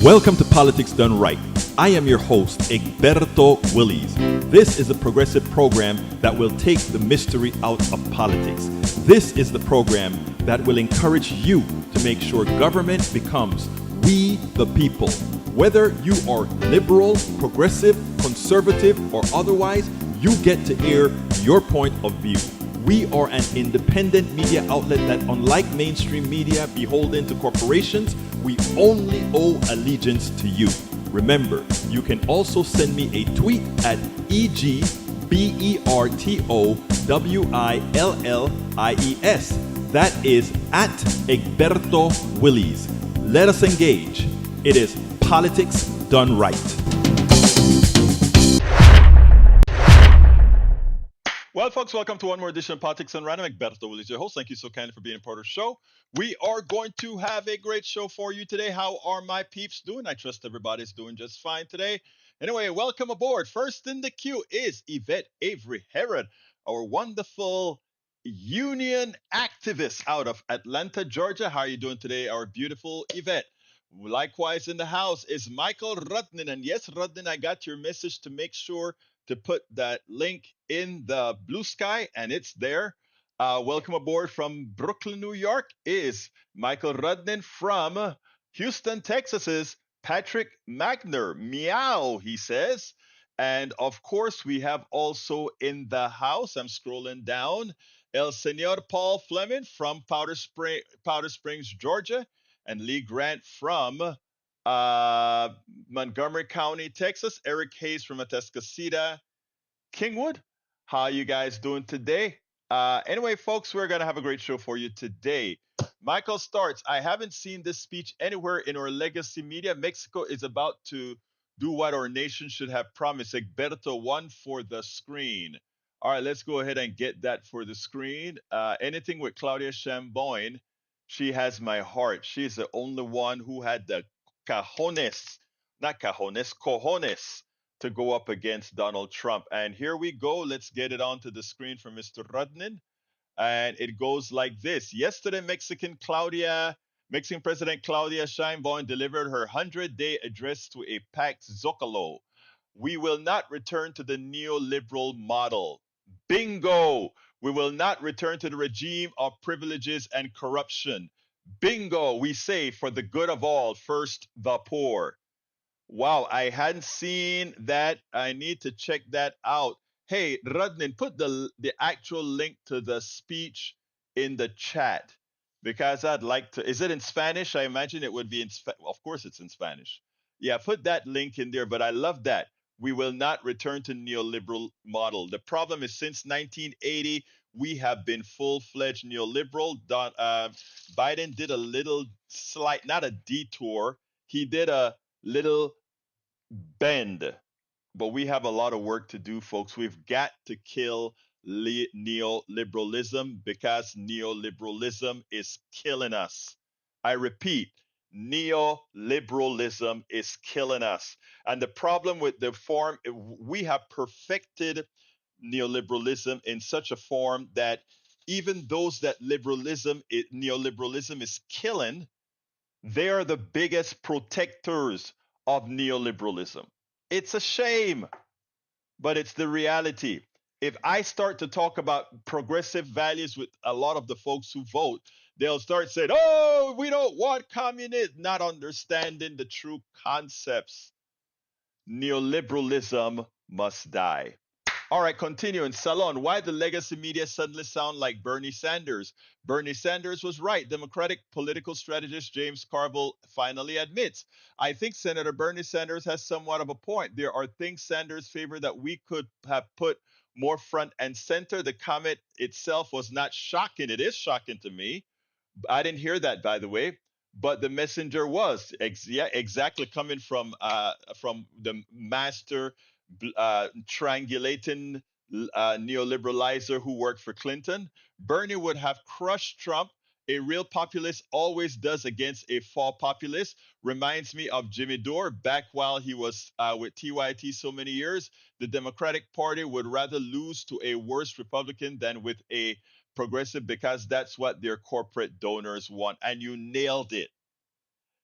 Welcome to Politics Done Right. I am your host, Egberto Willies. This is a progressive program that will take the mystery out of politics. This is the program that will encourage you to make sure government becomes we the people. Whether you are liberal, progressive, conservative, or otherwise, you get to air your point of view. We are an independent media outlet that, unlike mainstream media beholden to corporations, we only owe allegiance to you. Remember, you can also send me a tweet at EGBERTOWILLIES. That is at Egberto Willies. Let us engage. It is Politics Done Right. Well, folks, welcome to one more edition of Politics and Random. Egberto Willies, your host. Thank you so kindly for being a part of the show. We are going to have a great show for you today. How are my peeps doing? I trust everybody's doing just fine today. Anyway, welcome aboard. First in the queue is Yvette Avery Herod, our wonderful union activist out of Atlanta, Georgia. How are you doing today, our beautiful Yvette? Likewise in the house is Michael Rudnin. And yes, Rudnin, I got your message to make sure to put that link in the blue sky, and it's there. Welcome aboard from Brooklyn, New York, is Michael Rudnin. From Houston, Texas, is Patrick Magner. Meow, he says. And of course, we have also in the house, I'm scrolling down, El Senor Paul Fleming from Powder Springs, Georgia, and Lee Grant from Montgomery County, Texas. Eric Hayes from Atascocita, Kingwood. How you guys doing today? Anyway, folks, we're going to have a great show for you today. Michael starts. I haven't seen this speech anywhere in our legacy media. Mexico is about to do what our nation should have promised. Egberto, one for the screen. All right, let's go ahead and get that for the screen. Anything with Claudia Sheinbaum, she has my heart. She's the only one who had the cojones, not cojones, to go up against Donald Trump. And here we go. Let's get it onto the screen for Mr. Rudnin. And it goes like this. Yesterday, Mexican President Claudia Sheinbaum delivered her 100-day address to a packed Zocalo. We will not return to the neoliberal model. Bingo! We will not return to the regime of privileges and corruption. Bingo! We say for the good of all, first the poor. Wow, I hadn't seen that. I need to check that out. Hey, Rudnin, put the actual link to the speech in the chat because I'd like to. Is it in Spanish? I imagine it would be in. Of course, it's in Spanish. Yeah, put that link in there. But I love that. We will not return to neoliberal model. The problem is since 1980, we have been full-fledged neoliberal. Biden did a little slight, not a detour. He did a little bend. But we have a lot of work to do, folks. We've got to kill neoliberalism because neoliberalism is killing us. I repeat, neoliberalism is killing us. And the problem with the form, we have perfected neoliberalism in such a form that even those that neoliberalism is killing, they are the biggest protectors of neoliberalism. It's a shame, but it's the reality. If I start to talk about progressive values with a lot of the folks who vote, they'll start saying, oh, we don't want communism, not understanding the true concepts. Neoliberalism must die. All right, continuing. Salon, why the legacy media suddenly sound like Bernie Sanders? Bernie Sanders was right. Democratic political strategist James Carville finally admits. I think Senator Bernie Sanders has somewhat of a point. There are things Sanders favored that we could have put more front and center. The comment itself was not shocking. It is shocking to me. I didn't hear that, by the way. But the messenger was exactly coming from the master triangulating neoliberalizer who worked for Clinton. Bernie would have crushed Trump. A real populist always does against a fall populist. Reminds me of Jimmy Dore back while he was with TYT so many years. The Democratic Party would rather lose to a worse Republican than with a progressive because that's what their corporate donors want. And you nailed it.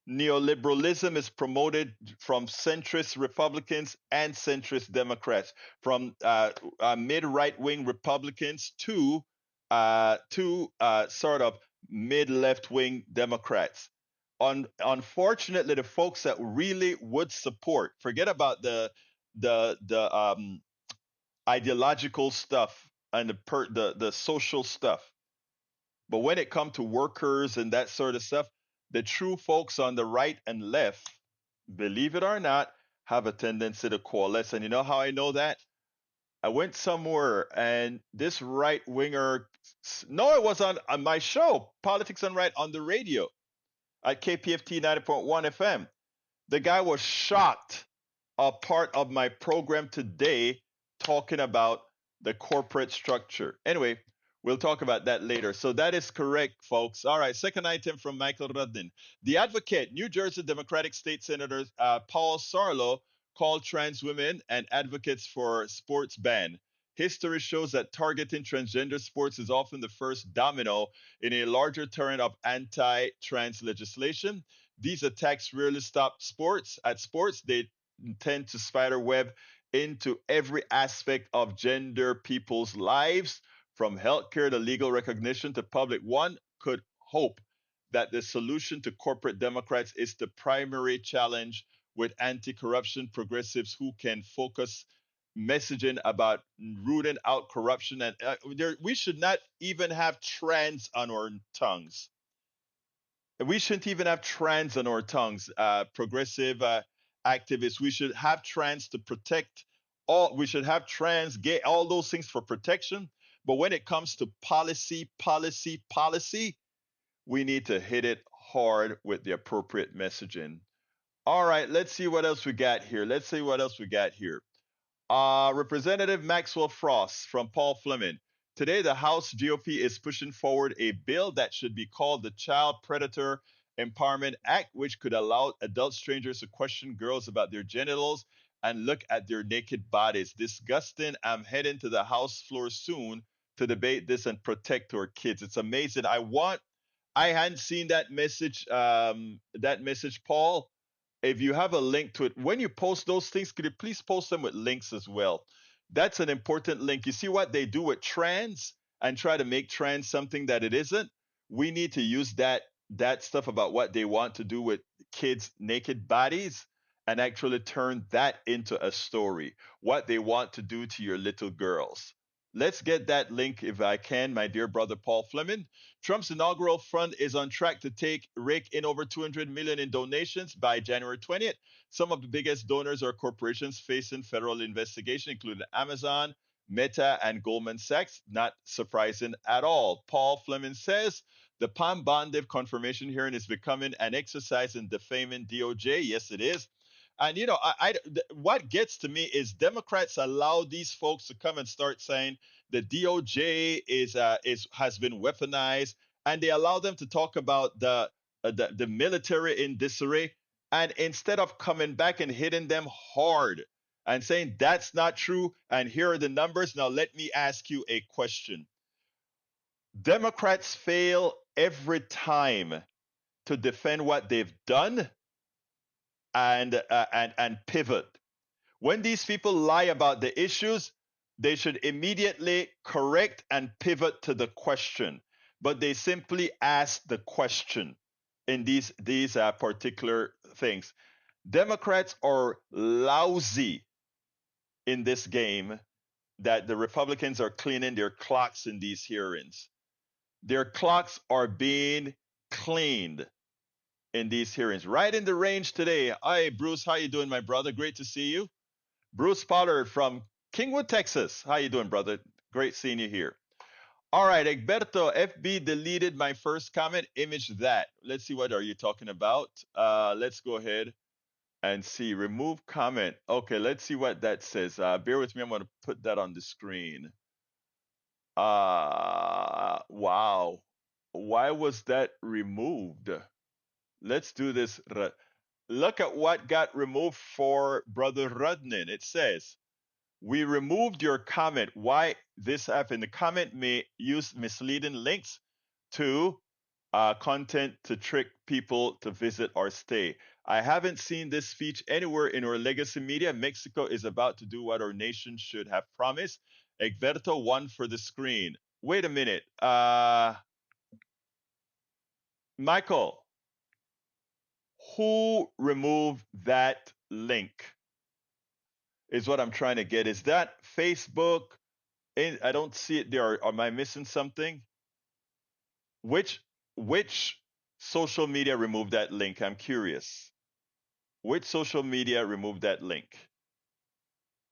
Neoliberalism is promoted from centrist Republicans and centrist Democrats, from mid right wing Republicans to sort of mid left wing Democrats. Unfortunately, the folks that really would support, forget about the ideological stuff and the social stuff. But when it comes to workers and that sort of stuff, the true folks on the right and left, believe it or not, have a tendency to coalesce. And you know how I know that? I went somewhere and this right winger, no, it was on my show, Politics on Right, on the radio at KPFT 90.1 FM. The guy was shocked, a part of my program today, talking about the corporate structure. Anyway, we'll talk about that later. So that is correct, folks. All right, second item from Michael Rudnin. The advocate, New Jersey Democratic State Senator Paul Sarlo, called trans women and advocates for sports ban. History shows that targeting transgender sports is often the first domino in a larger torrent of anti trans legislation. These attacks rarely stop sports. They tend to spiderweb into every aspect of gender people's lives, from healthcare to legal recognition to public. One could hope that the solution to corporate Democrats is the primary challenge with anti corruption progressives who can focus messaging about rooting out corruption. And we should not even have trans on our tongues. We shouldn't even have trans on our tongues. Progressive activists. We should have trans to protect all. We should have trans, gay, all those things for protection. But when it comes to policy, we need to hit it hard with the appropriate messaging. All right, let's see what else we got here. Representative Maxwell Frost from Paul Fleming. Today, the House GOP is pushing forward a bill that should be called the Child Predator Empowerment Act, which could allow adult strangers to question girls about their genitals and look at their naked bodies. Disgusting. I'm heading to the House floor soon to debate this and protect our kids. It's amazing. I hadn't seen that message, Paul. If you have a link to it, when you post those things, could you please post them with links as well? That's an important link. You see what they do with trans and try to make trans something that it isn't? We need to use that stuff about what they want to do with kids' naked bodies and actually turn that into a story. What they want to do to your little girls. Let's get that link if I can, my dear brother Paul Fleming. Trump's inaugural fund is on track to rake in over 200 million in donations by January 20th. Some of the biggest donors are corporations facing federal investigation, including Amazon, Meta, and Goldman Sachs. Not surprising at all. Paul Fleming says the Pam Bondiv confirmation hearing is becoming an exercise in defaming DOJ. Yes, it is. And what gets to me is Democrats allow these folks to come and start saying the DOJ is has been weaponized, and they allow them to talk about the military in disarray, and instead of coming back and hitting them hard and saying that's not true, and here are the numbers. Now let me ask you a question. Democrats fail every time to defend what they've done and pivot. When these people lie about the issues, they should immediately correct and pivot to the question. But they simply ask the question in these particular things. Democrats are lousy in this game that the Republicans are cleaning their clocks in these hearings. Their clocks are being cleaned in these hearings. Right in the range today. Hi, Bruce. How you doing, my brother? Great to see you. Bruce Pollard from Kingwood, Texas. How you doing, brother? Great seeing you here. All right, Egberto, FB deleted my first comment. Image that. Let's see, what are you talking about? Let's go ahead and see. Remove comment. Okay, let's see what that says. Bear with me. I'm going to put that on the screen. Wow. Why was that removed? Let's do this. Look at what got removed for Brother Rudnin. It says, we removed your comment. Why this happened? The comment may use misleading links to content to trick people to visit or stay. I haven't seen this speech anywhere in our legacy media. Mexico is about to do what our nation should have promised. Egberto, one for the screen. Wait a minute. Michael, who removed that link? Is what I'm trying to get. Is that Facebook? I don't see it there. Am I missing something? Which which social media removed that link? I'm curious. Which social media removed that link?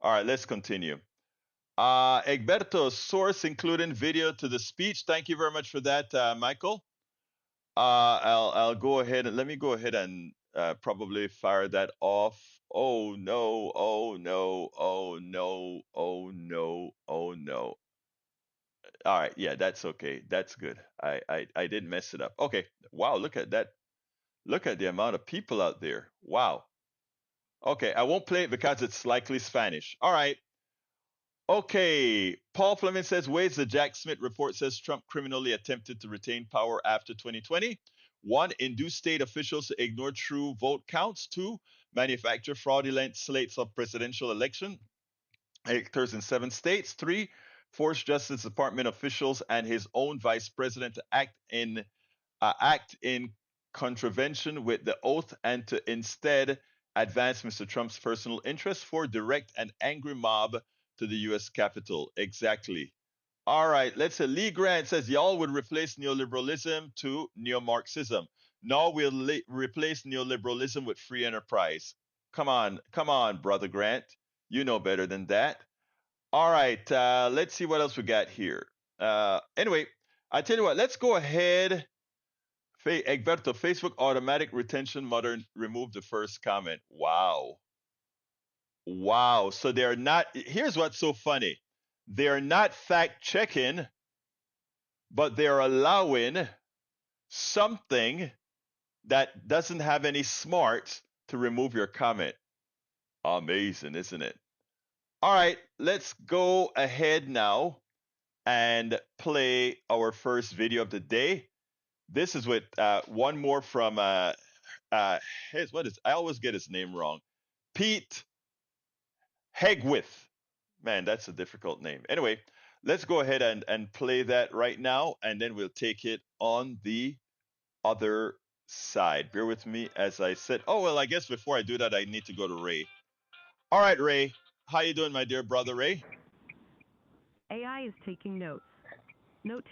All right, let's continue. Egberto, source including video to the speech. Thank you very much for that, Michael. I'll go ahead and let me go ahead and probably fire that off. Oh no, oh no, oh no, oh no, oh no. All right, yeah, that's okay. That's good. I didn't mess it up. Okay. Wow, look at that. Look at the amount of people out there. Wow. Okay, I won't play it because it's likely Spanish. All right. Okay. Paul Fleming says ways the Jack Smith report says Trump criminally attempted to retain power after 2020. One, induce state officials to ignore true vote counts. Two, manufacture fraudulent slates of presidential election electors in 7 states. Three, force Justice Department officials and his own vice president to act in contravention with the oath and to instead advance Mr. Trump's personal interests for direct an angry mob to the U.S. Capitol. Exactly. All right, let's say Lee Grant says y'all would replace neoliberalism to neo-Marxism. No, we'll replace neoliberalism with free enterprise. Come on, brother Grant. You know better than that. All right, let's see what else we got here. Anyway, I tell you what, let's go ahead. Egberto, Facebook automatic retention modern remove the first comment. Wow. Wow. So they're not, here's what's so funny. They're not fact checking, but they're allowing something that doesn't have any smarts to remove your comment. Amazing, isn't it? All right, let's go ahead now and play our first video of the day. This is with one more from I always get his name wrong. Pete Hegseth. Man, that's a difficult name. Anyway, let's go ahead and play that right now, and then we'll take it on the other side. Bear with me as I said. Oh well, I guess before I do that, I need to go to Ray. All right, Ray. How you doing, my dear brother Ray? AI is taking notes.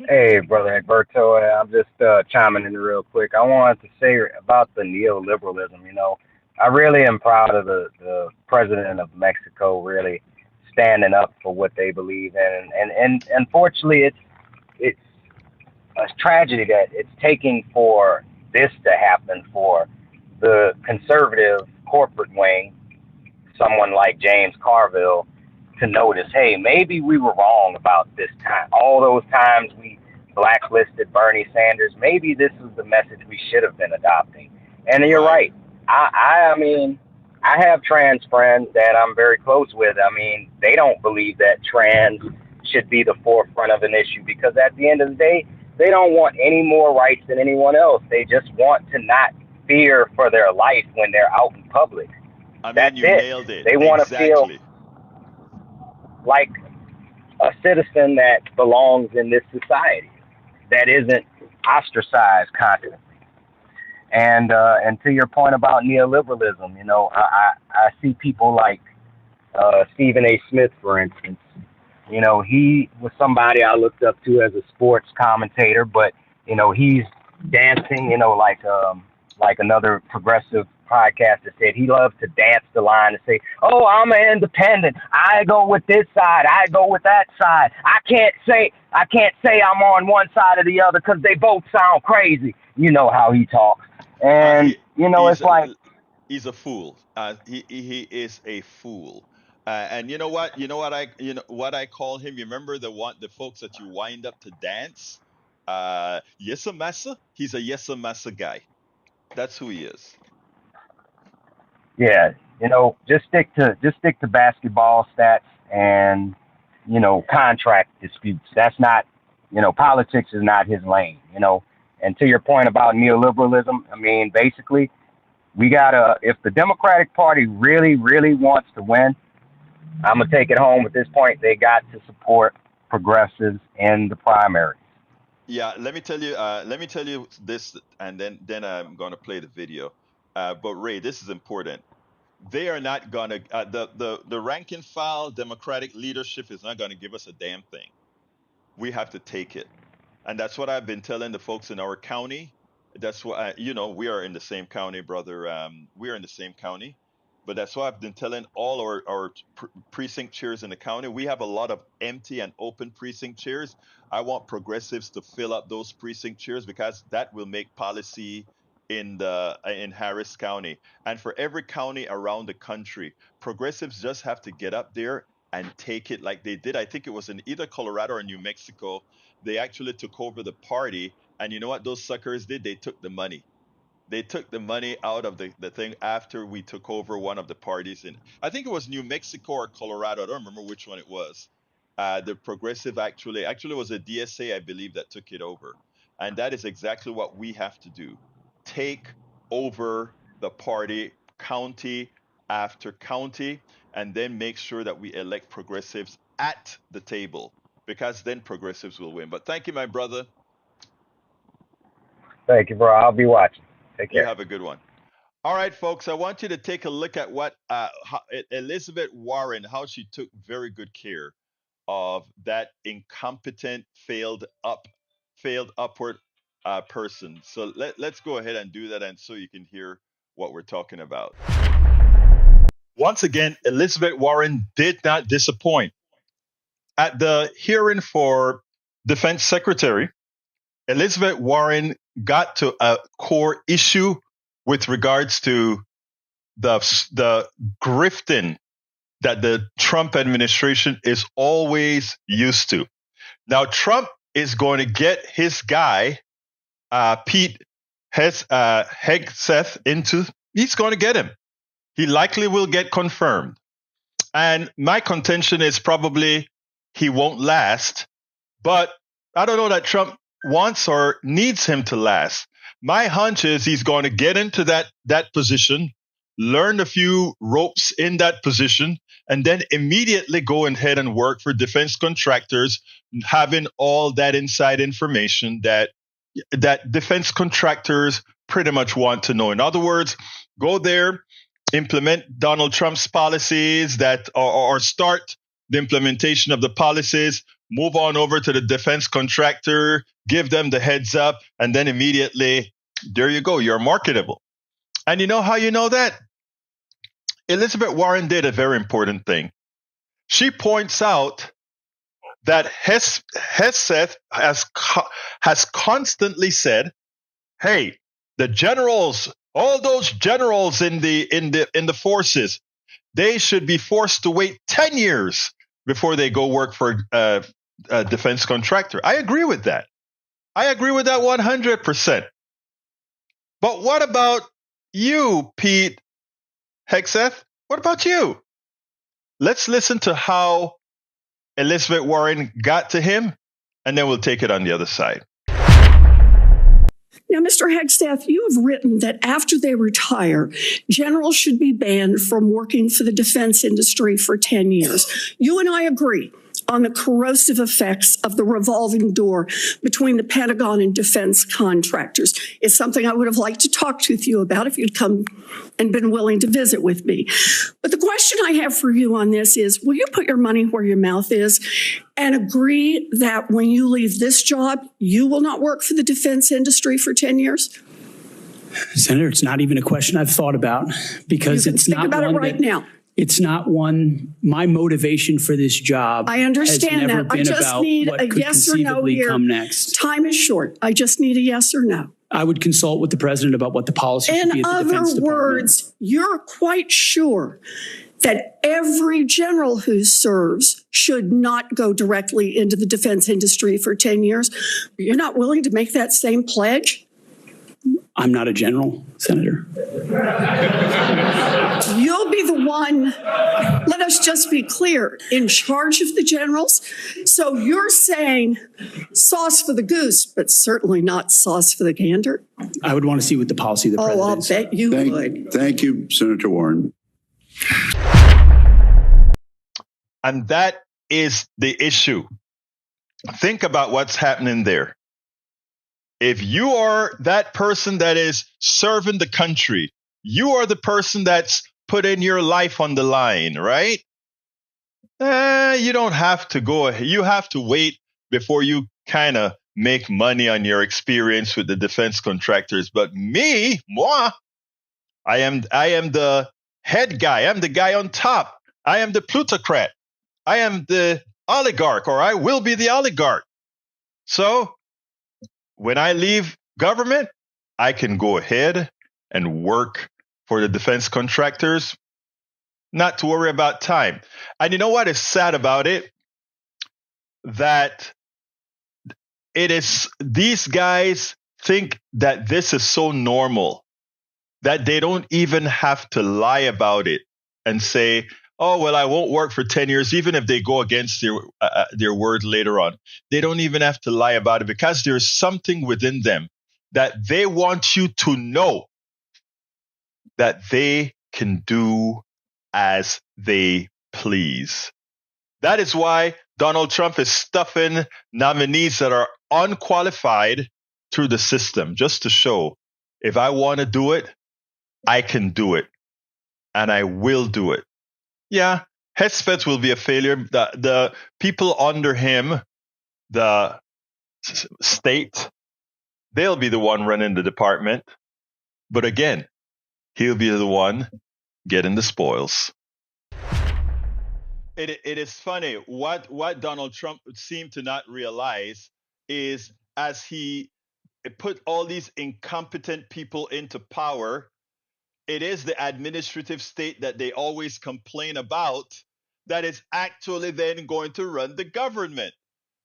Hey, Brother Egberto, I'm just chiming in real quick. I wanted to say about the neoliberalism. I really am proud of the president of Mexico really standing up for what they believe in. And unfortunately, it's a tragedy that it's taking for this to happen for the conservative corporate wing, someone like James Carville, to notice, hey, maybe we were wrong about this time. All those times we blacklisted Bernie Sanders, maybe this is the message we should have been adopting. And you're right. I mean, I have trans friends that I'm very close with. I mean, they don't believe that trans should be the forefront of an issue because at the end of the day, they don't want any more rights than anyone else. They just want to not fear for their life when they're out in public. I mean, That's you it. nailed it. They want to feel like a citizen that belongs in this society, that isn't ostracized constantly. And to your point about neoliberalism, I see people like Stephen A. Smith, for instance. He was somebody I looked up to as a sports commentator, but he's dancing, like another progressive podcaster said, he loves to dance the line and say, "Oh, I'm an independent. I go with this side. I go with that side. I can't say I'm on one side or the other because they both sound crazy." You know how he talks, and it's like he's a fool. He is a fool. And you know what? You know what I call him. You remember the folks that you wind up to dance? Yesa Massa. He's a Yesa Massa guy. That's who he is. yeah, just stick to basketball stats and contract disputes. That's not, politics is not his lane. And to your point about neoliberalism, I mean, basically, if the Democratic Party really, really wants to win, I'm going to take it home at this point. They got to support progressives in the primaries. Yeah, let me tell you this, and then I'm gonna play the video. But Ray, this is important. They are not gonna the rank and file Democratic leadership is not gonna give us a damn thing. We have to take it, and that's what I've been telling the folks in our county. That's what we are in the same county, brother. We are in the same county, but that's what I've been telling all our precinct chairs in the county. We have a lot of empty and open precinct chairs. I want progressives to fill up those precinct chairs because that will make policy in Harris County and for every county around the country. Progressives just have to get up there and take it like they did. I think it was in either Colorado or New Mexico. They actually took over the party, and you know what those suckers did? They took the money. They took the money out of the thing after we took over one of the parties in, I think it was New Mexico or Colorado. I don't remember which one it was. The progressive actually was a DSA, I believe, that took it over. And that is exactly what we have to do. Take over the party, county after county, and then make sure that we elect progressives at the table, because then progressives will win. But thank you, my brother. Thank you, bro. I'll be watching. Take care. You have a good one. All right, folks, I want you to take a look at what Elizabeth Warren, how she took very good care of that incompetent, failed upward person. So let's go ahead and do that, and so you can hear what we're talking about. Once again, Elizabeth Warren did not disappoint. At the hearing for Defense Secretary, Elizabeth Warren got to a core issue with regards to the grifting that the Trump administration is always used to. Now, Trump is going to get his guy, Pete Hegseth, he's going to get him. He likely will get confirmed. And my contention is probably he won't last, but I don't know that Trump wants or needs him to last. My hunch is he's going to get into that position, learn a few ropes in that position, and then immediately go ahead and work for defense contractors, having all that inside information that defense contractors pretty much want to know. In other words, go there, implement Donald Trump's policies or start the implementation of the policies, move on over to the defense contractor, give them the heads up, and then immediately, there you go, you're marketable. And you know how you know that? Elizabeth Warren did a very important thing. She points out that Hegseth has constantly said, hey, the generals, all those generals in the forces, they should be forced to wait 10 years before they go work for a defense contractor. I agree with that. I agree with that 100%. But what about you, Pete Hegseth? What about you? Let's listen to how Elizabeth Warren got to him, and then we'll take it on the other side. Now, Mr. Hegseth, you have written that after they retire, generals should be banned from working for the defense industry for 10 years. You and I agree on the corrosive effects of the revolving door between the Pentagon and defense contractors. It's something I would have liked to talk to you about if you'd come and been willing to visit with me. But the question I have for you on this is, will you put your money where your mouth is and agree that when you leave this job, you will not work for the defense industry for 10 years? Senator, it's not even a question I've thought about, because it's not about it right now. It's not one. My motivation for this job. I understand that. I just need a yes or no here. Come next. Time is short. I just need a yes or no. I would consult with the president about what the policy should be at the Defense Department. In other words, you're quite sure that every general who serves should not go directly into the defense industry for 10 years. You're not willing to make that same pledge? I'm not a general, Senator. You'll be the one. Let us just be clear, in charge of the generals. So you're saying sauce for the goose, but certainly not sauce for the gander? I would want to see what the policy of the Oh, I'll president is. bet you would. Thank you, Senator Warren. And that is the issue. Think about what's happening there. If you are that person that is serving the country, you are the person that's putting your life on the line, right? You don't have to go ahead. You have to wait before you kind of make money on your experience with the defense contractors. But moi, I am the head guy. I'm the guy on top. I am the plutocrat. I am the oligarch, or I will be the oligarch. So when I leave government, I can go ahead and work for the defense contractors, not to worry about time. And you know what is sad about it? That it is, these guys think that this is so normal that they don't even have to lie about it and say, oh, well, I won't work for 10 years, even if they go against their word later on. They don't even have to lie about it because there's something within them that they want you to know that they can do as they please. That is why Donald Trump is stuffing nominees that are unqualified through the system, just to show if I want to do it, I can do it, and I will do it. Yeah, Hegseth will be a failure. The people under him, the state, they'll be the one running the department. But again, he'll be the one getting the spoils. It is funny. What Donald Trump seemed to not realize is, as he put all these incompetent people into power, it is the administrative state that they always complain about that is actually then going to run the government.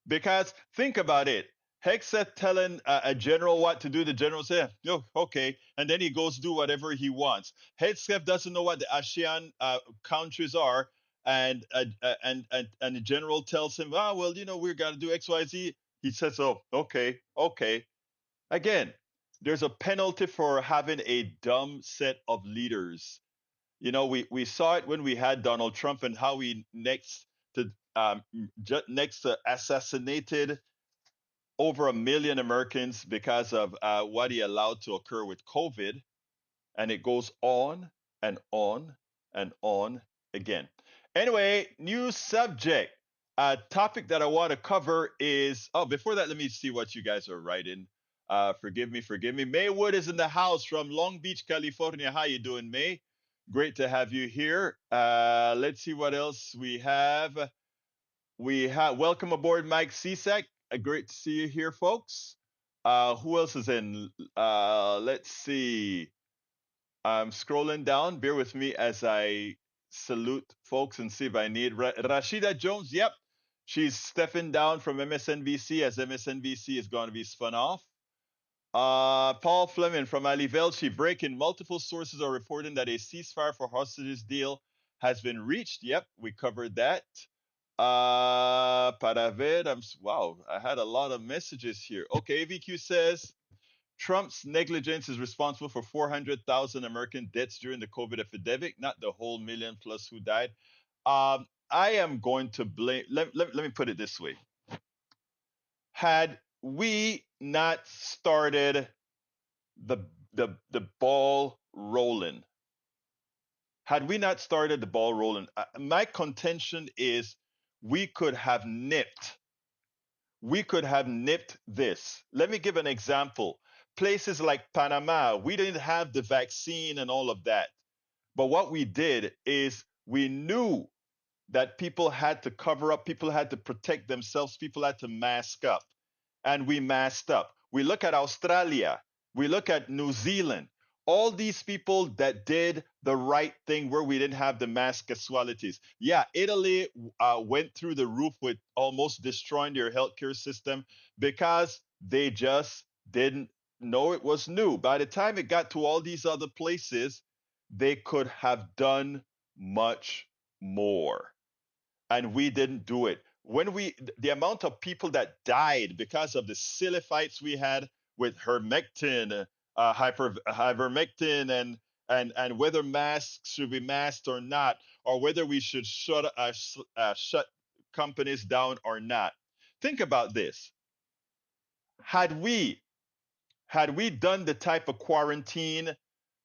Because think about it. Hegseth telling a general what to do, the general says, "Oh, okay," and then he goes do whatever he wants. Hegseth doesn't know what the ASEAN countries are, and the general tells him, "Ah, well, we're gonna do X, Y, Z." He says, "Oh, okay." Again, there's a penalty for having a dumb set of leaders. We saw it when we had Donald Trump and how he next assassinated over 1 million Americans because of what he allowed to occur with COVID. And it goes on and on and on again. Anyway, new subject. Topic that I want to cover is, before that, let me see what you guys are writing. Forgive me. May Wood is in the house from Long Beach, California. How you doing, May? Great to have you here. Let's see what else we have. Welcome aboard, Mike Cisak. Great to see you here, folks. Who else is in? Let's see. I'm scrolling down. Bear with me as I salute folks and see if I need Rashida Jones. Yep, she's stepping down from MSNBC as MSNBC is going to be spun off. Paul Fleming from Alivelchi breaking. Multiple sources are reporting that a ceasefire for hostages deal has been reached. Yep, we covered that. Para ver, wow, I had a lot of messages here. Okay, AVQ says Trump's negligence is responsible for 400,000 American deaths during the COVID epidemic, not the whole million plus who died. I am going to blame, let me put it this way. Had we not started the ball rolling, my contention is we could have nipped this. Let me give an example. Places like Panama, we didn't have the vaccine and all of that. But what we did is we knew that people had to cover up, people had to protect themselves, people had to mask up. And we masked up. We look at Australia, we look at New Zealand, all these people that did the right thing where we didn't have the mass casualties. Yeah, Italy went through the roof with almost destroying their healthcare system because they just didn't know it was new. By the time it got to all these other places, they could have done much more. And we didn't do it. The amount of people that died because of the silly fights we had with ivermectin, and whether masks should be masked or not, or whether we should shut companies down or not. Think about this. Had we done the type of quarantine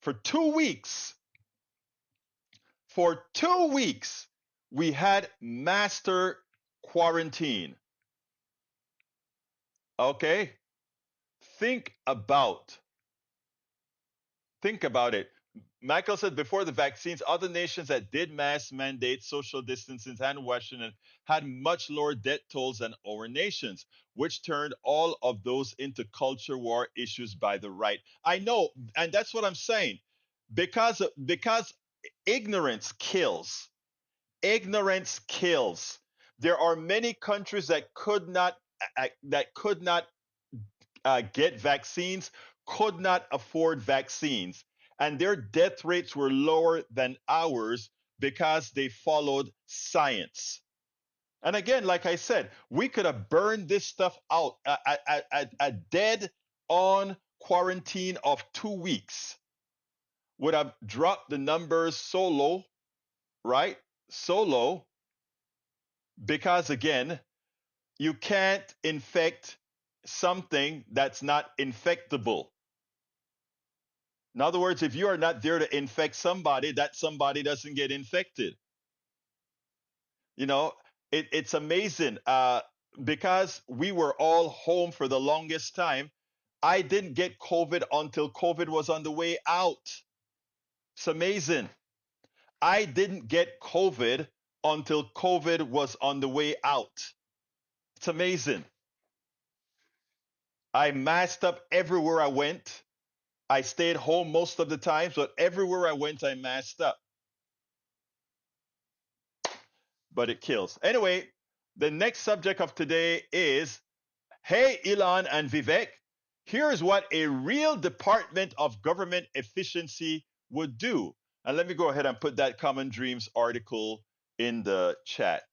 for 2 weeks, we had master quarantine. Okay? Think about it. Michael said before the vaccines, other nations that did mask mandates, social distancing, hand washing, and had much lower death tolls than our nations, which turned all of those into culture war issues by the right. I know, and that's what I'm saying. Because ignorance kills. Ignorance kills. There are many countries that could not get vaccines, could not afford vaccines, and their death rates were lower than ours because they followed science. And again, like I said, we could have burned this stuff out. A dead on quarantine of 2 weeks would have dropped the numbers so low, right? So low, because again, you can't infect something that's not infectable. In other words, if you are not there to infect somebody, that somebody doesn't get infected. You know, it's amazing. Because we were all home for the longest time, I didn't get COVID until COVID was on the way out. It's amazing. I didn't get COVID until COVID was on the way out. It's amazing. I masked up everywhere I went. I stayed home most of the time, but everywhere I went, I masked up. But it kills. Anyway, the next subject of today is, hey, Elon and Vivek, here's what a real Department of Government Efficiency would do. And let me go ahead and put that Common Dreams article in the chat.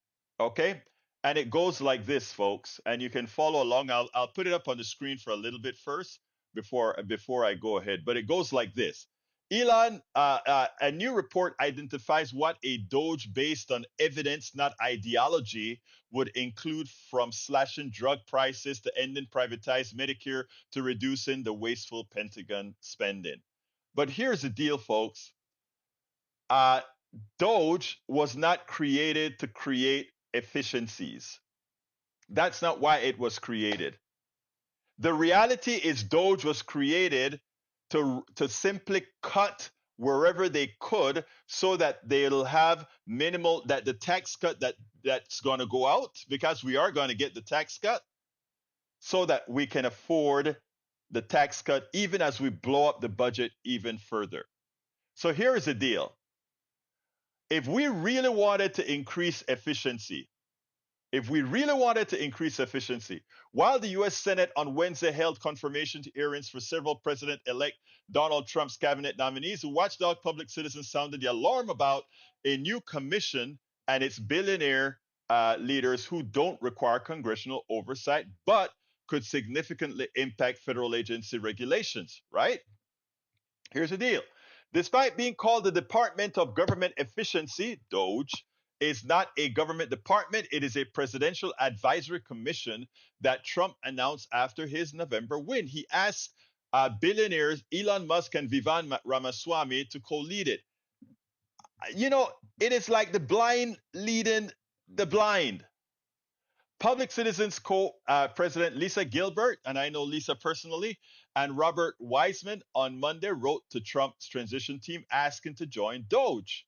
Okay? And it goes like this, folks. And you can follow along. I'll put it up on the screen for a little bit first before I go ahead. But it goes like this. Elon, a new report identifies what a DOGE based on evidence, not ideology, would include, from slashing drug prices to ending privatized Medicare to reducing the wasteful Pentagon spending. But here's the deal, folks. DOGE was not created to create efficiencies. That's not why it was created. The reality is DOGE was created to simply cut wherever they could, so that they'll have minimal, that the tax cut that's going to go out, because we are going to get the tax cut, so that we can afford the tax cut even as we blow up the budget even further. So here is the deal. If we really wanted to increase efficiency, while the U.S. Senate on Wednesday held confirmation hearings for several President-elect Donald Trump's cabinet nominees, the watchdog Public Citizen sounded the alarm about a new commission and its billionaire leaders who don't require congressional oversight, but could significantly impact federal agency regulations, right? Here's the deal. Despite being called the Department of Government Efficiency, DOGE is not a government department. It is a presidential advisory commission that Trump announced after his November win. He asked billionaires Elon Musk and Vivan Ramaswamy to co-lead it. You know, it is like the blind leading the blind. Public Citizens co-president Lisa Gilbert, and I know Lisa personally, and Robert Wiseman on Monday wrote to Trump's transition team asking to join DOGE.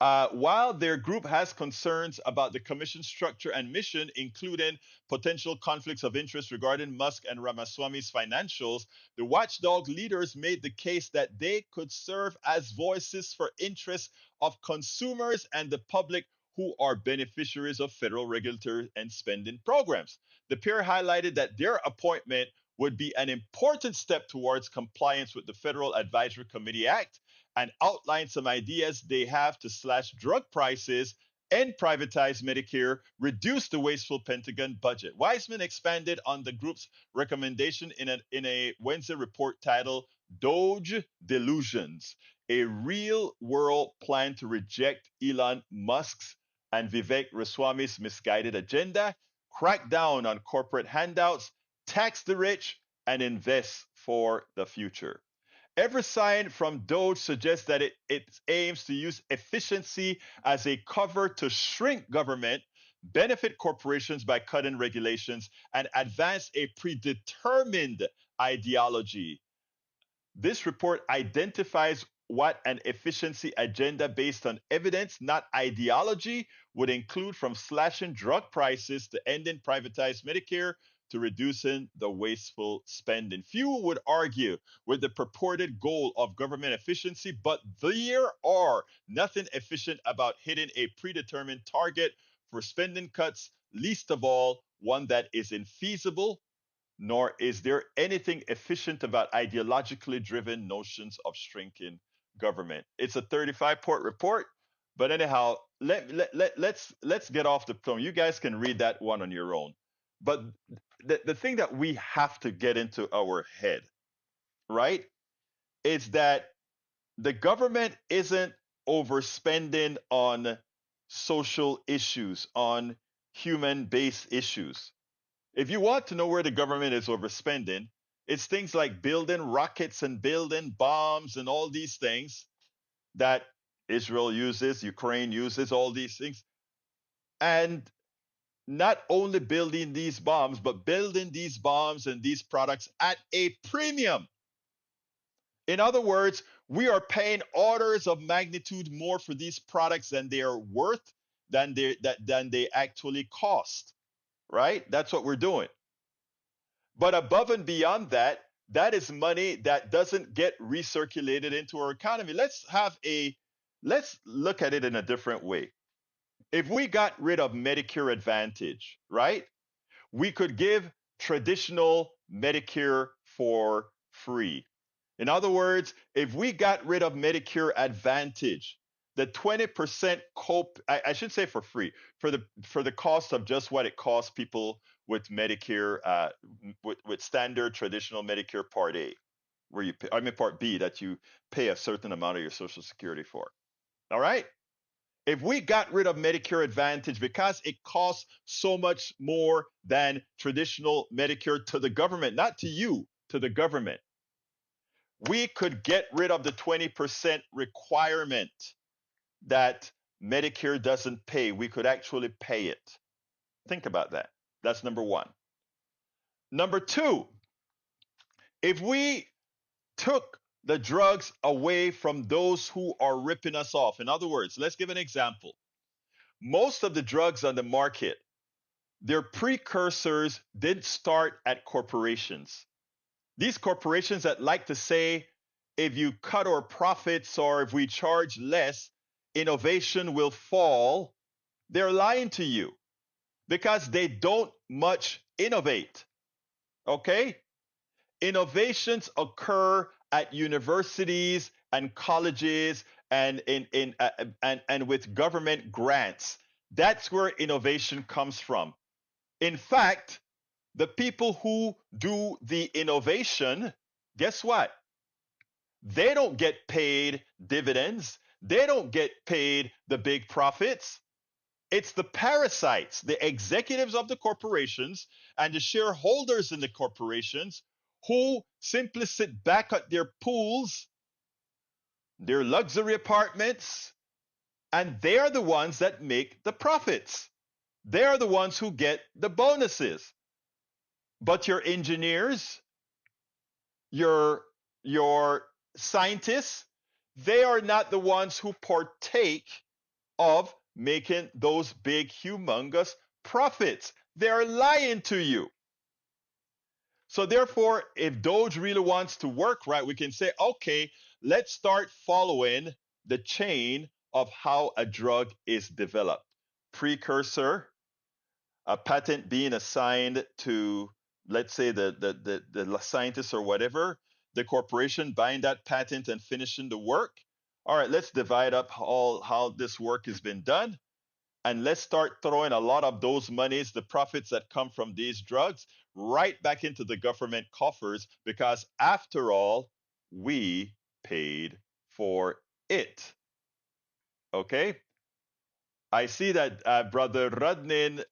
While their group has concerns about the commission structure and mission, including potential conflicts of interest regarding Musk and Ramaswamy's financials, the watchdog leaders made the case that they could serve as voices for interests of consumers and the public who are beneficiaries of federal regulatory and spending programs. The pair highlighted that their appointment would be an important step towards compliance with the Federal Advisory Committee Act and outlined some ideas they have to slash drug prices, end privatize Medicare, reduce the wasteful Pentagon budget. Wiseman expanded on the group's recommendation in a Wednesday report titled DOGE Delusions, a real world plan to reject Elon Musk's and Vivek Ramaswamy's misguided agenda, crack down on corporate handouts, tax the rich, and invest for the future. Every sign from DOGE suggests that it aims to use efficiency as a cover to shrink government, benefit corporations by cutting regulations, and advance a predetermined ideology. This report identifies what an efficiency agenda based on evidence, not ideology, would include, from slashing drug prices to ending privatized Medicare to reducing the wasteful spending. Few would argue with the purported goal of government efficiency, but there are nothing efficient about hitting a predetermined target for spending cuts, least of all one that is infeasible, nor is there anything efficient about ideologically driven notions of shrinking government. It's a 35-point report, but anyhow, let's get off the phone. You guys can read that one on your own. But the thing that we have to get into our head, right, is that the government isn't overspending on social issues, on human-based issues. If you want to know where the government is overspending, it's things like building rockets and building bombs and all these things that Israel uses, Ukraine uses, all these things. And not only building these bombs, but building these bombs and these products at a premium. In other words, we are paying orders of magnitude more for these products than they are worth, than they actually cost, right? That's what we're doing. But above and beyond that, that is money that doesn't get recirculated into our economy. Let's look at it in a different way. If we got rid of Medicare Advantage, right? We could give traditional Medicare for free. In other words, if we got rid of Medicare Advantage, the 20% I should say for free, for the cost of just what it costs people with Medicare, with standard traditional Medicare Part A, where you pay, I mean Part B, that you pay a certain amount of your Social Security for. All right? If we got rid of Medicare Advantage because it costs so much more than traditional Medicare to the government, not to you, to the government, we could get rid of the 20% requirement that Medicare doesn't pay. We could actually pay it. Think about that. That's number one. Number two, if we took the drugs away from those who are ripping us off, in other words, let's give an example. Most of the drugs on the market, their precursors didn't start at corporations. These corporations that like to say, if you cut our profits or if we charge less, innovation will fall, they're lying to you because they don't much innovate. Okay? Innovations occur at universities and colleges and and with government grants. That's where innovation comes from. In fact, the people who do the innovation, guess what? They don't get paid dividends. They don't get paid the big profits. It's the parasites, the executives of the corporations and the shareholders in the corporations who simply sit back at their pools, their luxury apartments, and they're the ones that make the profits. They're the ones who get the bonuses. But your engineers, your scientists, they are not the ones who partake of making those big, humongous profits. They're lying to you. So therefore, if DOGE really wants to work right, we can say, okay, let's start following the chain of how a drug is developed. Precursor, a patent being assigned to, let's say, the scientist or whatever, the corporation buying that patent and finishing the work, All right, let's divide up all how this work has been done. And let's start throwing a lot of those monies, the profits that come from these drugs, right back into the government coffers, because after all, we paid for it. Okay? I see that Brother Rudnin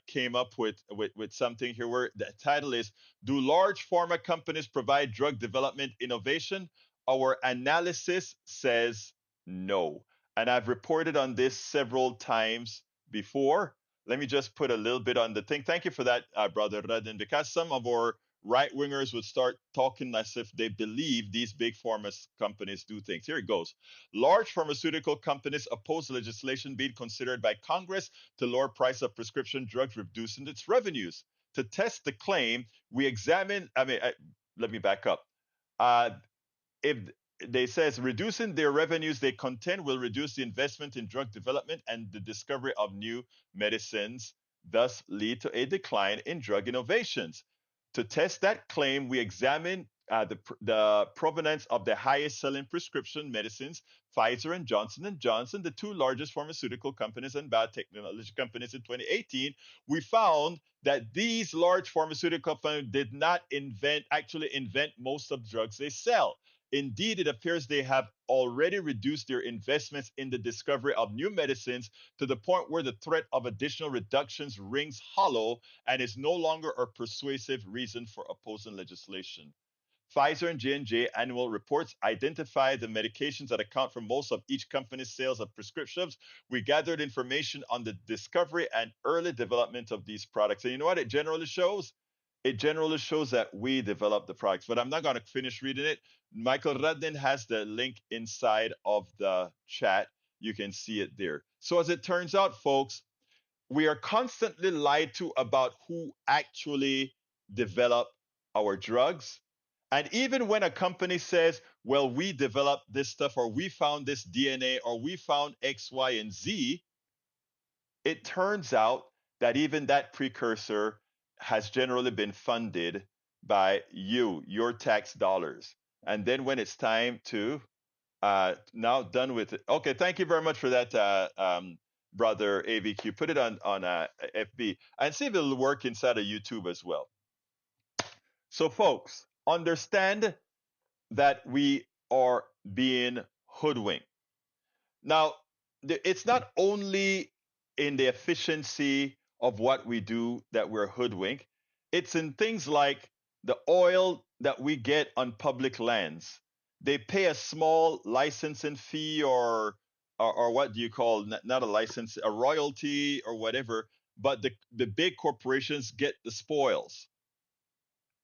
came up with something here where the title is, Do Large Pharma Companies Provide Drug Development Innovation? Our analysis says no. And I've reported on this several times before. Let me just put a little bit on the thing. Thank you for that, Brother Rudnin, because some of our right wingers would start talking as if they believe these big pharma companies do things. Here it goes. Large pharmaceutical companies oppose legislation being considered by Congress to lower price of prescription drugs, reducing its revenues. To test the claim, we examine. Let me back up. If they says reducing their revenues, they contend will reduce the investment in drug development and the discovery of new medicines, thus lead to a decline in drug innovations. To test that claim, we examine the provenance of the highest selling prescription medicines, Pfizer and Johnson, the two largest pharmaceutical companies and biotechnology companies in 2018. We found that these large pharmaceutical companies did not actually invent most of the drugs they sell. Indeed, it appears they have already reduced their investments in the discovery of new medicines to the point where the threat of additional reductions rings hollow and is no longer a persuasive reason for opposing legislation. Pfizer and J&J annual reports identify the medications that account for most of each company's sales of prescriptions. We gathered information on the discovery and early development of these products. And you know what it generally shows? It generally shows that we developed the products, but I'm not going to finish reading it. Michael Rudnin has the link inside of the chat. You can see it there. So as it turns out, folks, we are constantly lied to about who actually developed our drugs. And even when a company says, well, we developed this stuff, or we found this DNA, or we found X, Y, and Z, it turns out that even that precursor has generally been funded by your tax dollars. And then when it's time to now done with it. Okay, thank you very much for that, brother AVQ. Put it on FB and see if it'll work inside of YouTube as well. So, folks, understand that we are being hoodwinked. Now, it's not only in the efficiency of what we do that we're hoodwinked, it's in things like the oil that we get on public lands. They pay a small licensing fee or what do you call, not a license, a royalty or whatever, but the big corporations get the spoils.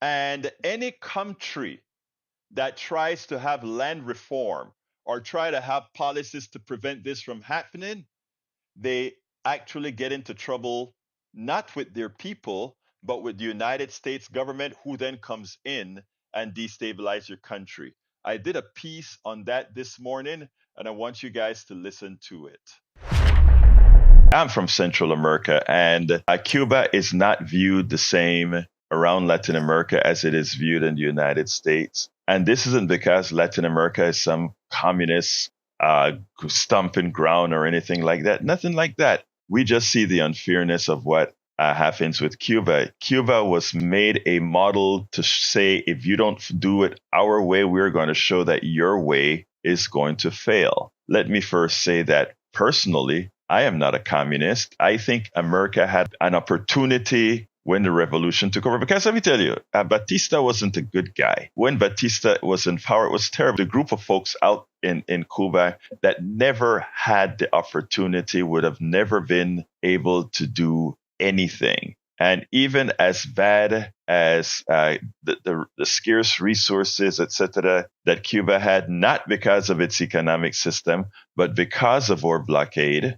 And any country that tries to have land reform or try to have policies to prevent this from happening, they actually get into trouble, not with their people, but with the United States government, who then comes in and destabilize your country. I did a piece on that this morning, and I want you guys to listen to it. I'm from Central America, and Cuba is not viewed the same around Latin America as it is viewed in the United States. And this isn't because Latin America is some communist stomping ground or anything like that. Nothing like that. We just see the unfairness of what happens with Cuba. Cuba was made a model to say, if you don't do it our way, we're going to show that your way is going to fail. Let me first say that personally, I am not a communist. I think America had an opportunity when the revolution took over. Because let me tell you, Batista wasn't a good guy. When Batista was in power, it was terrible. The group of folks out in Cuba that never had the opportunity would have never been able to do anything. And even as bad as the scarce resources, etc., that Cuba had, not because of its economic system, but because of our blockade,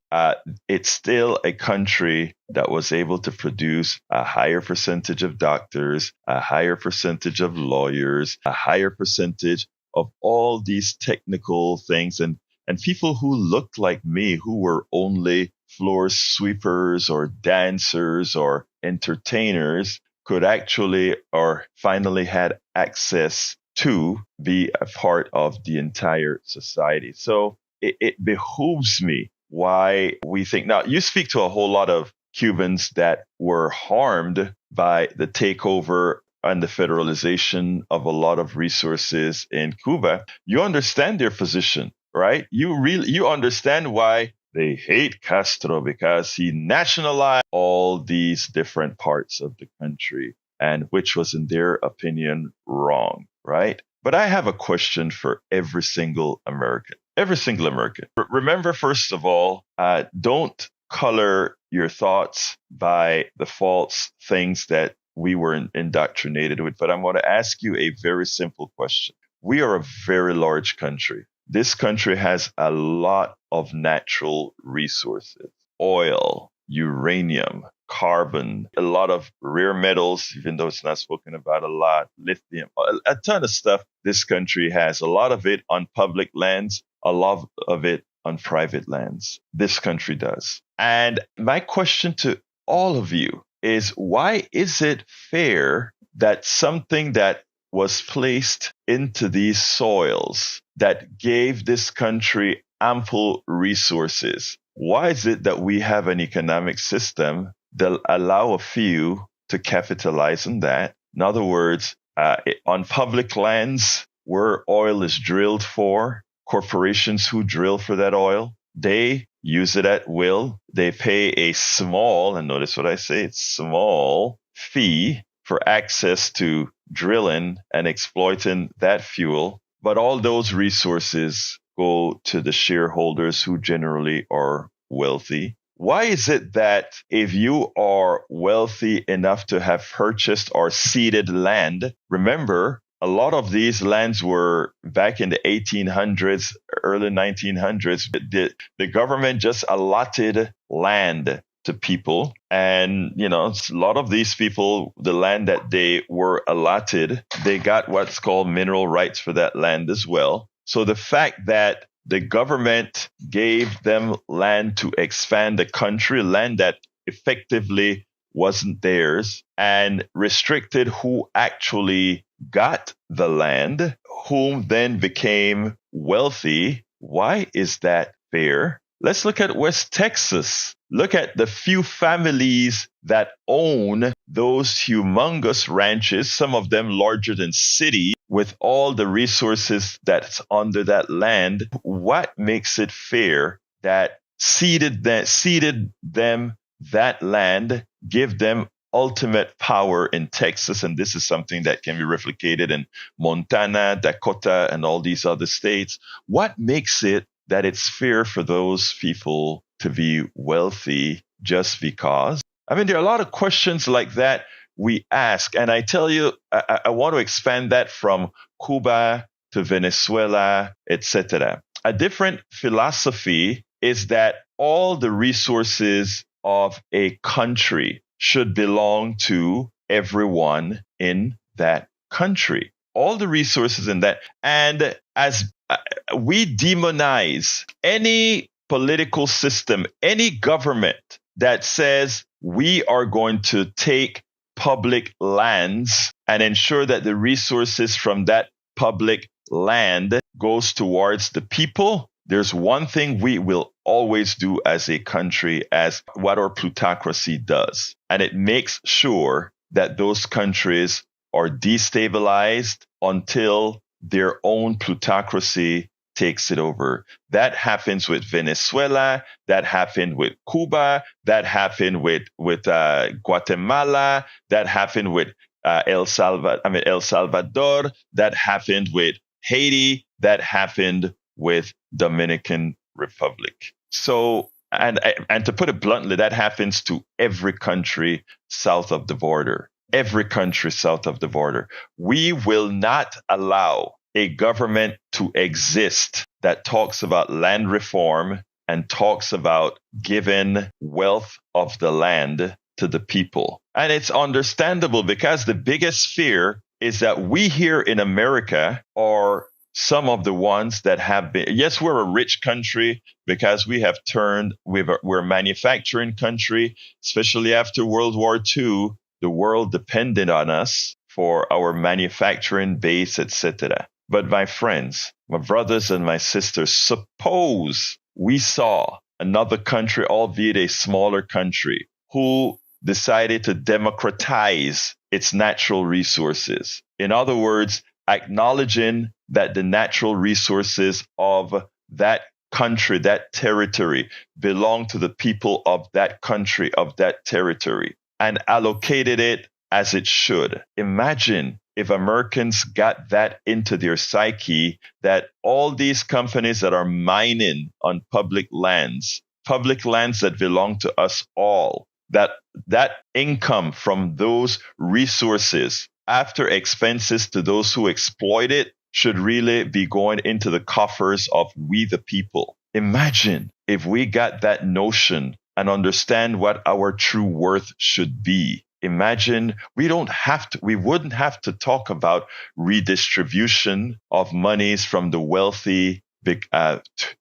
it's still a country that was able to produce a higher percentage of doctors, a higher percentage of lawyers, a higher percentage of all these technical things, and people who looked like me, who were only floor sweepers or dancers or entertainers, could actually or finally had access to be a part of the entire society. So it behooves me why we think. Now, you speak to a whole lot of Cubans that were harmed by the takeover and the federalization of a lot of resources in Cuba. You understand their position, right? You understand why they hate Castro, because he nationalized all these different parts of the country, and which was, in their opinion, wrong, right? But I have a question for every single American. Every single American. Remember, first of all, don't color your thoughts by the false things that we were indoctrinated with. But I'm going to ask you a very simple question. We are a very large country. This country has a lot of natural resources: oil, uranium, carbon, a lot of rare metals, even though it's not spoken about a lot, lithium, a ton of stuff. This country has a lot of it on public lands, a lot of it on private lands. This country does. And my question to all of you is, why is it fair that something that was placed into these soils that gave this country ample resources, why is it that we have an economic system that allow a few to capitalize on that? In other words, on public lands where oil is drilled for, corporations who drill for that oil, they use it at will. They pay a small, and notice what I say, it's small fee for access to drilling and exploiting that fuel. But all those resources go to the shareholders, who generally are wealthy. Why is it that if you are wealthy enough to have purchased or ceded land, remember, a lot of these lands were back in the 1800s, early 1900s. The government just allotted land to people. And, a lot of these people, the land that they were allotted, they got what's called mineral rights for that land as well. So the fact that the government gave them land to expand the country, land that effectively wasn't theirs, and restricted who actually got the land, whom then became wealthy. Why is that fair? Let's look at West Texas. Look at the few families that own those humongous ranches, some of them larger than city, with all the resources that's under that land. What makes it fair that ceded them that land, give them ultimate power in Texas? And this is something that can be replicated in Montana, Dakota, and all these other states. What makes it that it's fair for those people to be wealthy just because? I mean, there are a lot of questions like that we ask. And I tell you, I want to expand that from Cuba to Venezuela, etc. A different philosophy is that all the resources of a country should belong to everyone in that country. All the resources in that. And as we demonize any political system, any government that says we are going to take public lands and ensure that the resources from that public land goes towards the people, there's one thing we will always do as a country, as what our plutocracy does. And it makes sure that those countries are destabilized until their own plutocracy takes it over. That happens with Venezuela. That happened with Cuba. That happened with Guatemala. That happened with El Salvador. That happened with Haiti. That happened with Dominican Republic. So, and to put it bluntly, that happens to every country south of the border. Every country south of the border. We will not allow a government to exist that talks about land reform and talks about giving wealth of the land to the people. And it's understandable, because the biggest fear is that we here in America are some of the ones that have been, yes, we're a rich country because we have we're a manufacturing country, especially after World War II. The world depended on us for our manufacturing base, etc. But my friends, my brothers and my sisters, suppose we saw another country, albeit a smaller country, who decided to democratize its natural resources. In other words, acknowledging that the natural resources of that country, that territory, belong to the people of that country, of that territory, and allocated it as it should. Imagine if Americans got that into their psyche, that all these companies that are mining on public lands that belong to us all, that income from those resources after expenses to those who exploit it should really be going into the coffers of we the people. Imagine if we got that notion and understand what our true worth should be. Imagine we wouldn't have to talk about redistribution of monies from the wealthy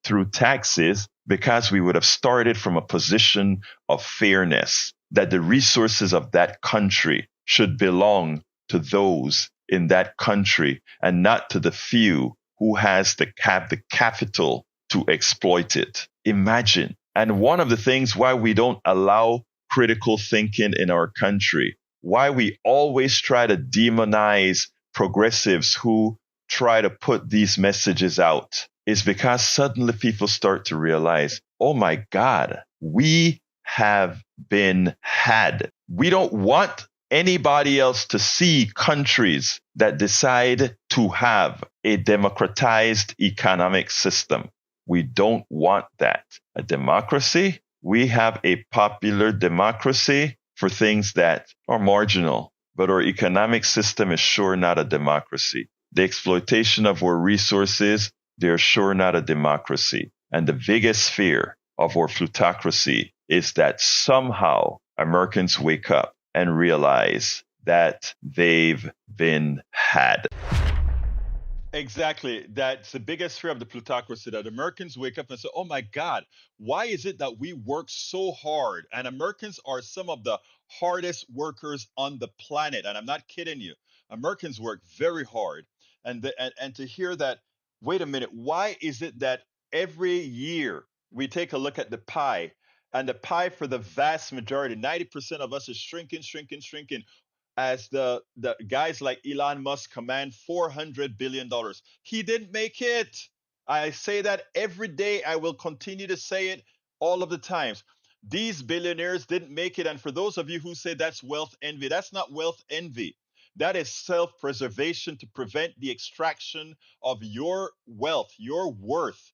through taxes, because we would have started from a position of fairness, that the resources of that country should belong to those in that country and not to the few who have the capital to exploit it. Imagine. And one of the things why we don't allow critical thinking in our country, why we always try to demonize progressives who try to put these messages out, is because suddenly people start to realize, oh my God, we have been had. We don't want anybody else to see countries that decide to have a democratized economic system. We don't want that. A democracy, we have a popular democracy for things that are marginal, but our economic system is sure not a democracy. The exploitation of our resources, they're sure not a democracy. And the biggest fear of our plutocracy is that somehow Americans wake up and realize that they've been had. Exactly. That's the biggest fear of the plutocracy, that Americans wake up and say, oh my God, why is it that we work so hard? And Americans are some of the hardest workers on the planet. And I'm not kidding you. Americans work very hard. And to hear that, wait a minute, why is it that every year we take a look at the pie, and the pie for the vast majority, 90% of us, is shrinking, shrinking, shrinking, as the guys like Elon Musk command $400 billion. He didn't make it. I say that every day. I will continue to say it all of the times. These billionaires didn't make it. And for those of you who say that's wealth envy, that's not wealth envy. That is self-preservation to prevent the extraction of your wealth, your worth.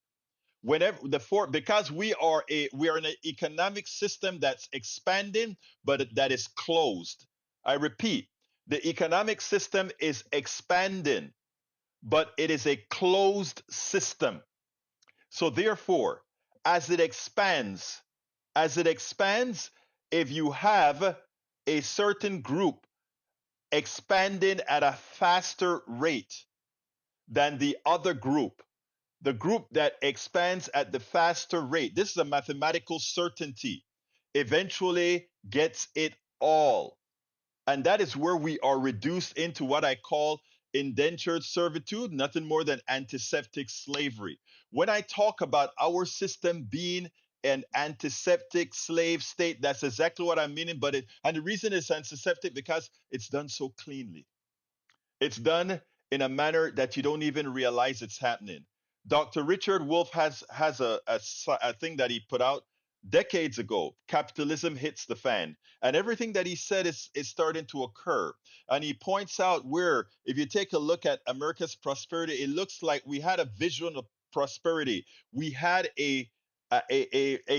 Whenever because we are in an economic system that's expanding, but that is closed. I repeat, the economic system is expanding, but it is a closed system. So therefore, as it expands, if you have a certain group expanding at a faster rate than the other group, the group that expands at the faster rate, this is a mathematical certainty, eventually gets it all. And that is where we are reduced into what I call indentured servitude, nothing more than antiseptic slavery. When I talk about our system being an antiseptic slave state, that's exactly what I'm meaning. And the reason it's antiseptic, because it's done so cleanly. It's done in a manner that you don't even realize it's happening. Dr. Richard Wolff has a thing that he put out decades ago. Capitalism hits the fan, and everything that he said is starting to occur. And he points out where, if you take a look at America's prosperity, it looks like we had a vision of prosperity. We had a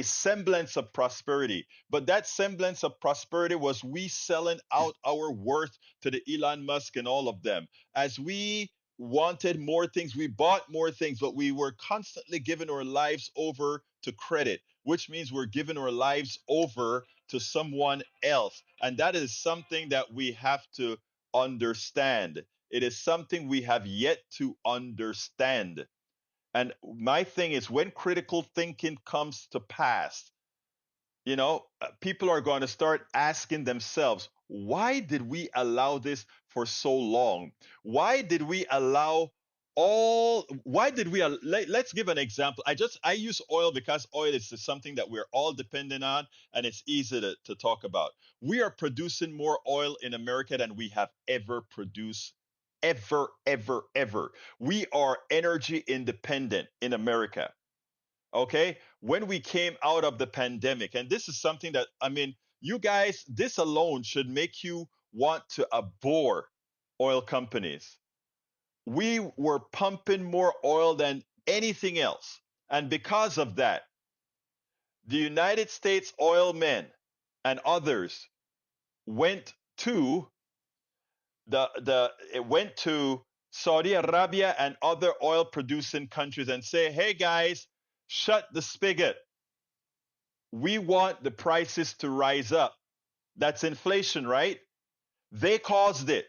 semblance of prosperity, but that semblance of prosperity was we selling out our worth to the Elon Musk and all of them. As we wanted more things, we bought more things, but we were constantly giving our lives over to credit, which means we're giving our lives over to someone else. And that is something that we have to understand. It is something we have yet to understand. And my thing is, when critical thinking comes to pass, people are going to start asking themselves, why did we allow this for so long? Why did we allow why did we, let's give an example. I use oil because oil is something that we're all dependent on, and it's easy to talk about. We are producing more oil in America than we have ever produced, ever. We are energy independent in America. Okay, when we came out of the pandemic, and this is something that, I mean, you guys, this alone should make you want to abhor oil companies. We were pumping more oil than anything else, and because of that, the United States oil men and others went to it went to Saudi Arabia and other oil producing countries and say, hey guys, shut the spigot. We want the prices to rise up. That's inflation, right? They caused it.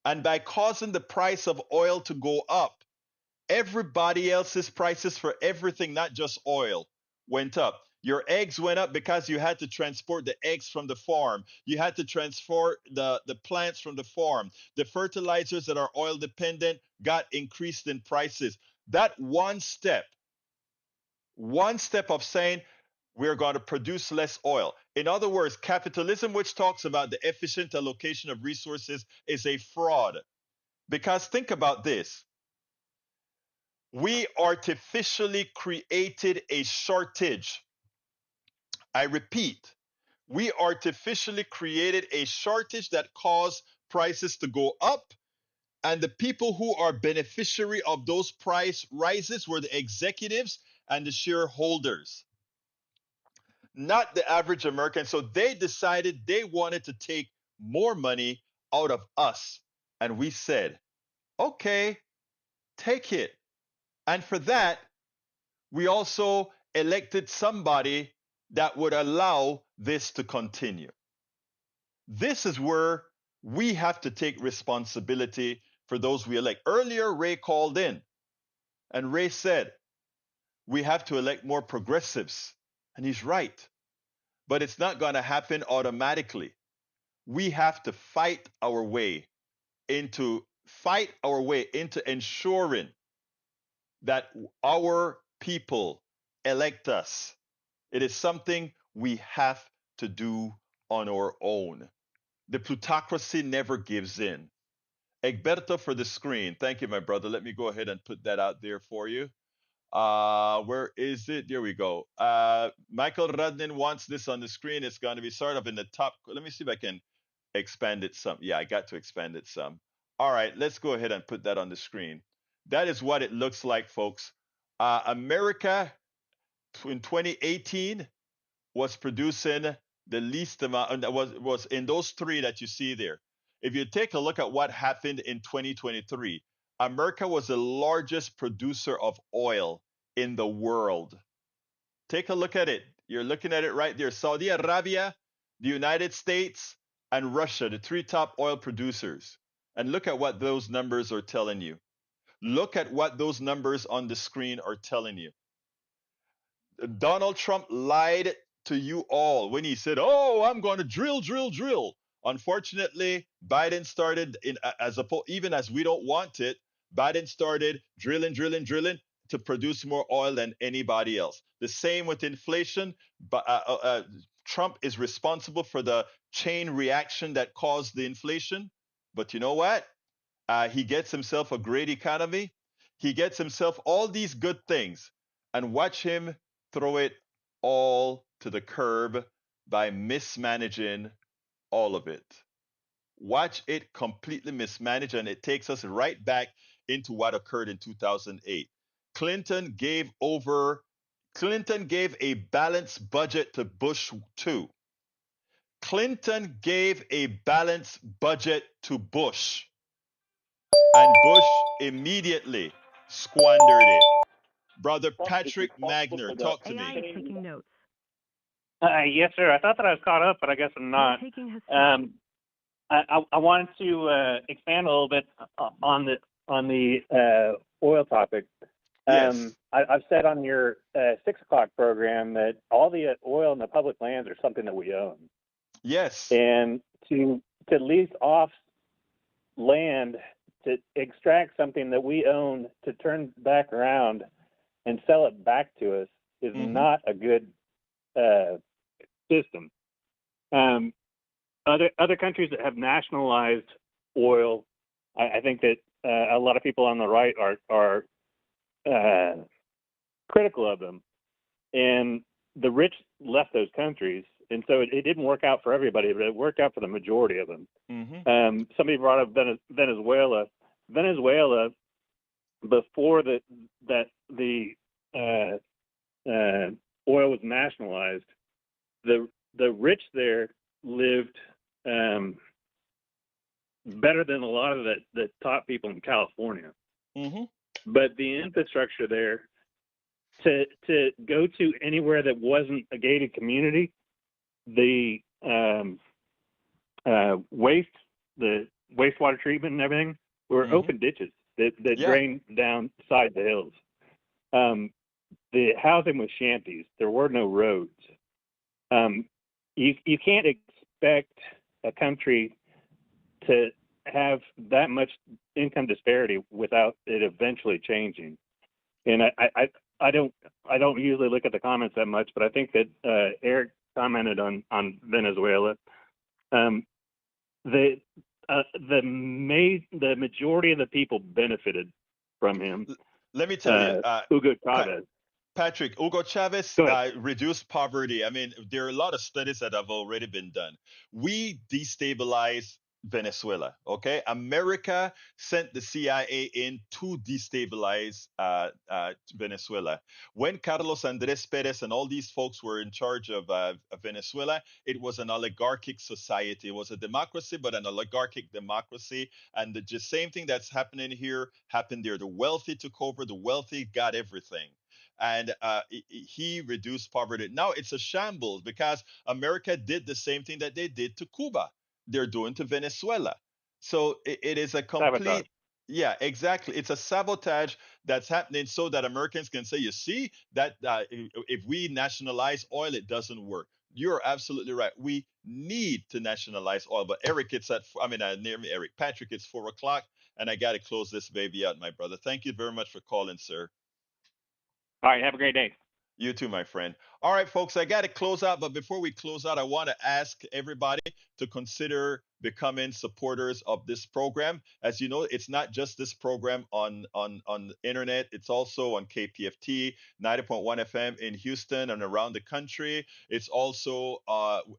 And by causing the price of oil to go up, everybody else's prices for everything, not just oil, went up. Your eggs went up because you had to transport the eggs from the farm. You had to transport the plants from the farm. The fertilizers that are oil dependent got increased in prices. That one step of saying we're going to produce less oil. In other words, capitalism, which talks about the efficient allocation of resources, is a fraud. Because think about this. We artificially created a shortage. I repeat, we artificially created a shortage that caused prices to go up, and the people who are beneficiary of those price rises were the executives and the shareholders, not the average American. So they decided they wanted to take more money out of us. And we said, okay, take it. And for that, we also elected somebody that would allow this to continue. This is where we have to take responsibility for those we elect. Earlier, Ray called in and Ray said, we have to elect more progressives. And he's right. But it's not going to happen automatically. We have to fight our way into ensuring that our people elect us. It is something we have to do on our own. The plutocracy never gives in. Egberto for the screen. Thank you, my brother. Let me go ahead and put that out there for you. Where is it? There we go. Michael Rudnin wants this on the screen. It's going to be sort of in the top. Let me see if I can expand it some. Yeah, I got to expand it some. All right, let's go ahead and put that on the screen. That is what it looks like, folks. America in 2018 was producing the least amount, and that was in those three that you see there. If you take a look at what happened in 2023, America was the largest producer of oil in the world. Take a look at it. You're looking at it right there. Saudi Arabia, the United States, and Russia, the three top oil producers. And look at what those numbers are telling you. Look at what those numbers on the screen are telling you. Donald Trump lied to you all when he said, "Oh, I'm going to drill." Unfortunately, Biden started even as we don't want it. Biden started drilling to produce more oil than anybody else. The same with inflation. But Trump is responsible for the chain reaction that caused the inflation. But you know what? He gets himself a great economy. He gets himself all these good things, and watch him throw it all to the curb by mismanaging all of it. Watch it completely mismanage, and it takes us right back into what occurred in 2008. Clinton gave a balanced budget to Bush 2. Clinton gave a balanced budget to Bush, and Bush immediately squandered it. Brother Patrick Magner, talk to AI me. is taking notes. Yes, sir. I thought that I was caught up, but I guess I'm not. Taking his I wanted to expand a little bit on the oil topic. Yes. I've said on your 6 o'clock program that all the oil in the public lands are something that we own. Yes. And to lease off land to extract something that we own to turn back around and sell it back to us is not a good system. Other countries that have nationalized oil, I think that a lot of people on the right are critical of them, and the rich left those countries, and so it didn't work out for everybody, but it worked out for the majority of them. Somebody brought up Venezuela. Venezuela, before the oil was nationalized, the rich there lived better than a lot of the top people in California. But the infrastructure there to go to anywhere that wasn't a gated community, the wastewater treatment and everything were open ditches that drained down side the hills. The housing was shanties. There were no roads. You can't expect a country to have that much income disparity without it eventually changing. And I don't usually look at the comments that much, but I think that Eric commented on Venezuela. The majority of the people benefited from him. Let me tell you, Hugo Chavez. Patrick, Hugo Chavez reduced poverty. I mean, there are a lot of studies that have already been done. We destabilized Venezuela, okay? America sent the CIA in to destabilize Venezuela. When Carlos Andrés Pérez and all these folks were in charge of Venezuela, it was an oligarchic society. It was a democracy, but an oligarchic democracy. And the same thing that's happening here happened there. The wealthy took over. The wealthy got everything. And he reduced poverty. Now it's a shambles because America did the same thing that they did to Cuba. They're doing to Venezuela. So it is a complete, sabotage. Yeah, exactly. It's a sabotage that's happening so that Americans can say, you see, that if we nationalize oil, it doesn't work. You're absolutely right. We need to nationalize oil. But Eric, near me, Eric. Patrick, it's 4:00, and I got to close this baby out, my brother. Thank you very much for calling, sir. All right, have a great day. You too, my friend. All right, folks, I got to close out. But before we close out, I want to ask everybody to consider becoming supporters of this program. As you know, it's not just this program on the internet. It's also on KPFT, 90.1 FM in Houston and around the country. It's also,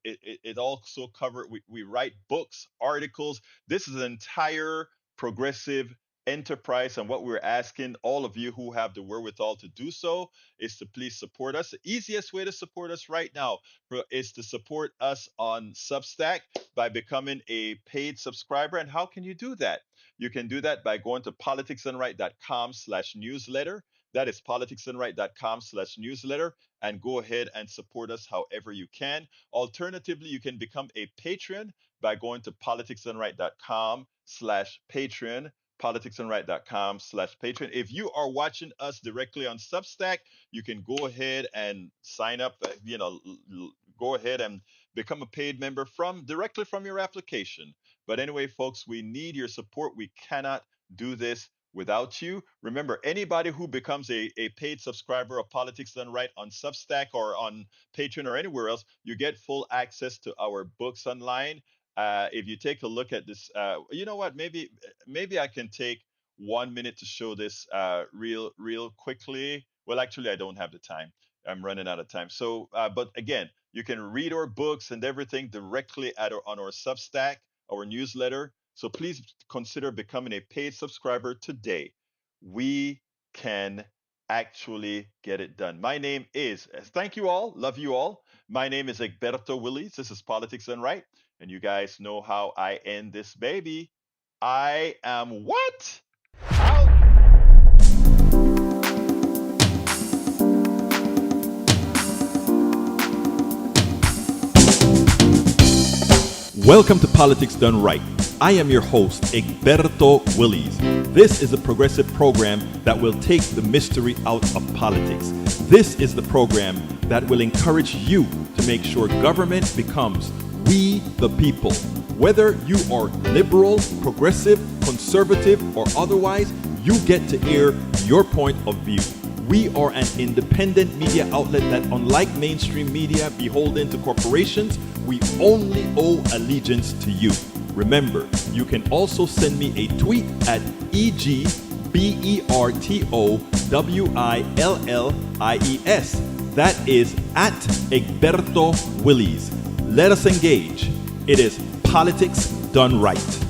it also covered, we write books, articles. This is an entire progressive enterprise, and what we're asking all of you who have the wherewithal to do so is to please support us. The easiest way to support us right now is to support us on Substack by becoming a paid subscriber. And how can you do that? You can do that by going to politicsandright.com/newsletter. That is politicsandright.com/newsletter, and go ahead and support us however you can. Alternatively, you can become a patron by going to politicsandright.com/patreon. politicsandright.com/patreon. If you are watching us directly on Substack, you can go ahead and sign up, go ahead and become a paid member directly from your application. But anyway, folks, we need your support. We cannot do this without you. Remember, anybody who becomes a paid subscriber of Politics Done Right on Substack or on Patreon or anywhere else, you get full access to our books online. If you take a look at this, you know what? Maybe I can take 1 minute to show this real quickly. Well, actually, I don't have the time. I'm running out of time. So, but again, you can read our books and everything directly on our Substack, our newsletter. So please consider becoming a paid subscriber today. We can actually get it done. My name is, thank you all, love you all. My name is Egberto Willies. This is Politics Done Right. And you guys know how I end this baby. I am what? Out. Welcome to Politics Done Right. I am your host, Egberto Willies. This is a progressive program that will take the mystery out of politics. This is the program that will encourage you to make sure government becomes we the people. Whether you are liberal, progressive, conservative, or otherwise, you get to air your point of view. We are an independent media outlet that, unlike mainstream media beholden to corporations, we only owe allegiance to you. Remember, you can also send me a tweet at EGBERTOWILLIES. That is at Egberto Willies. Let us engage. It is politics done right.